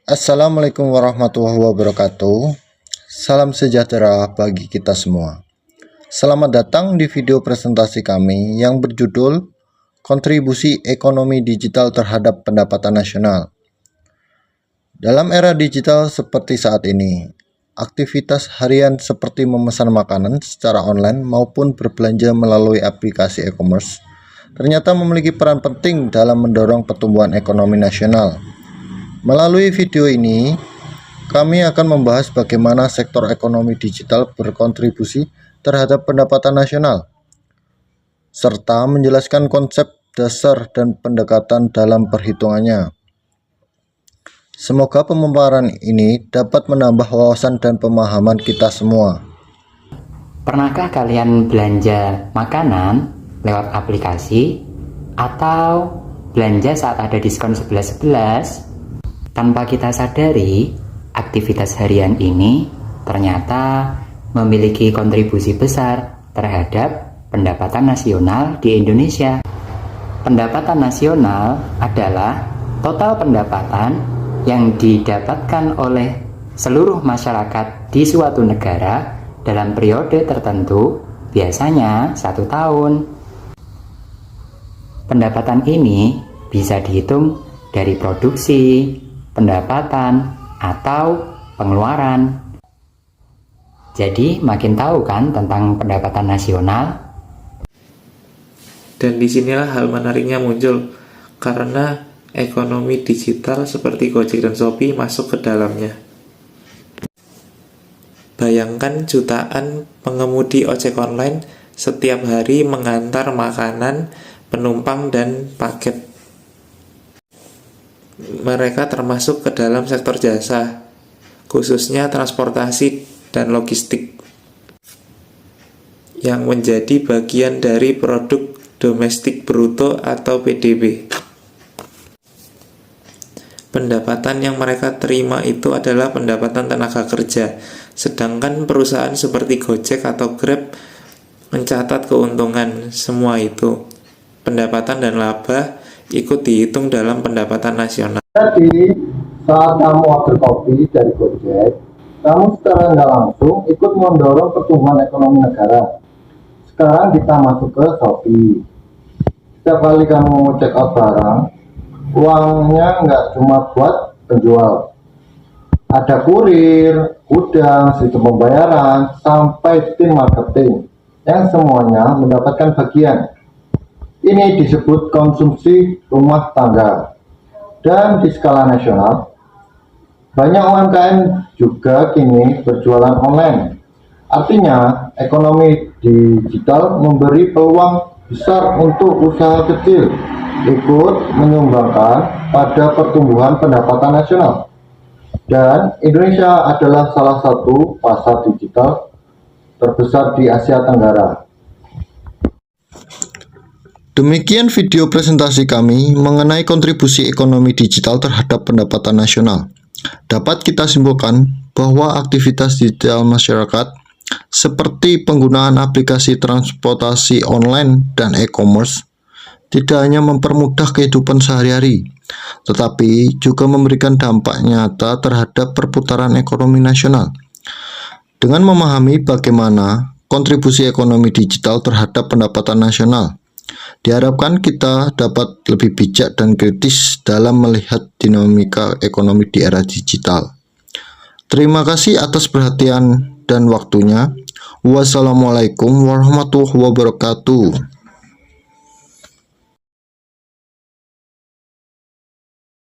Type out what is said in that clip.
Assalamualaikum warahmatullahi wabarakatuh. Salam sejahtera bagi kita semua. Selamat datang di video presentasi kami yang berjudul Kontribusi Ekonomi Digital Terhadap Pendapatan Nasional. Dalam era digital seperti saat ini, aktivitas harian seperti memesan makanan secara online maupun berbelanja melalui aplikasi e-commerce ternyata memiliki peran penting dalam mendorong pertumbuhan ekonomi nasional. Melalui video ini, kami akan membahas bagaimana sektor ekonomi digital berkontribusi terhadap pendapatan nasional, serta menjelaskan konsep dasar dan pendekatan dalam perhitungannya. Semoga pemaparan ini dapat menambah wawasan dan pemahaman kita semua. Pernahkah kalian belanja makanan lewat aplikasi atau belanja saat ada diskon 11.11? Tanpa kita sadari, aktivitas harian ini ternyata memiliki kontribusi besar terhadap pendapatan nasional di Indonesia. Pendapatan nasional adalah total pendapatan yang didapatkan oleh seluruh masyarakat di suatu negara dalam periode tertentu, biasanya 1 tahun. Pendapatan ini bisa dihitung dari produksi, pendapatan, atau pengeluaran. Jadi makin tahu kan tentang pendapatan nasional? Dan disinilah hal menariknya muncul, karena ekonomi digital seperti Gojek dan Shopee masuk ke dalamnya. Bayangkan jutaan pengemudi ojek online setiap hari mengantar makanan, penumpang, dan paket. Mereka termasuk ke dalam sektor jasa, khususnya transportasi dan logistik, yang menjadi bagian dari produk domestik bruto atau PDB. Pendapatan yang mereka terima itu adalah pendapatan tenaga kerja, sedangkan perusahaan seperti Gojek atau Grab mencatat keuntungan. Semua itu, pendapatan dan laba, ikut dihitung dalam pendapatan nasional. Jadi, saat kamu order kopi dari Gojek, kamu secara nggak langsung ikut mendorong pertumbuhan ekonomi negara. Sekarang kita masuk ke Shopee. Setiap kali kamu check out barang, uangnya nggak cuma buat penjual. Ada kurir, gudang, sistem pembayaran, sampai tim marketing, yang semuanya mendapatkan bagian. Ini disebut konsumsi rumah tangga. Dan di skala nasional, banyak UMKM juga kini berjualan online. Artinya, ekonomi digital memberi peluang besar untuk usaha kecil ikut menyumbangkan pada pertumbuhan pendapatan nasional. Dan Indonesia adalah salah satu pasar digital terbesar di Asia Tenggara. Demikian video presentasi kami mengenai kontribusi ekonomi digital terhadap pendapatan nasional. Dapat kita simpulkan bahwa aktivitas digital masyarakat seperti penggunaan aplikasi transportasi online dan e-commerce tidak hanya mempermudah kehidupan sehari-hari, tetapi juga memberikan dampak nyata terhadap perputaran ekonomi nasional. Dengan memahami bagaimana kontribusi ekonomi digital terhadap pendapatan nasional, diharapkan kita dapat lebih bijak dan kritis dalam melihat dinamika ekonomi di era digital. Terima kasih atas perhatian dan waktunya. Wassalamualaikum warahmatullahi wabarakatuh.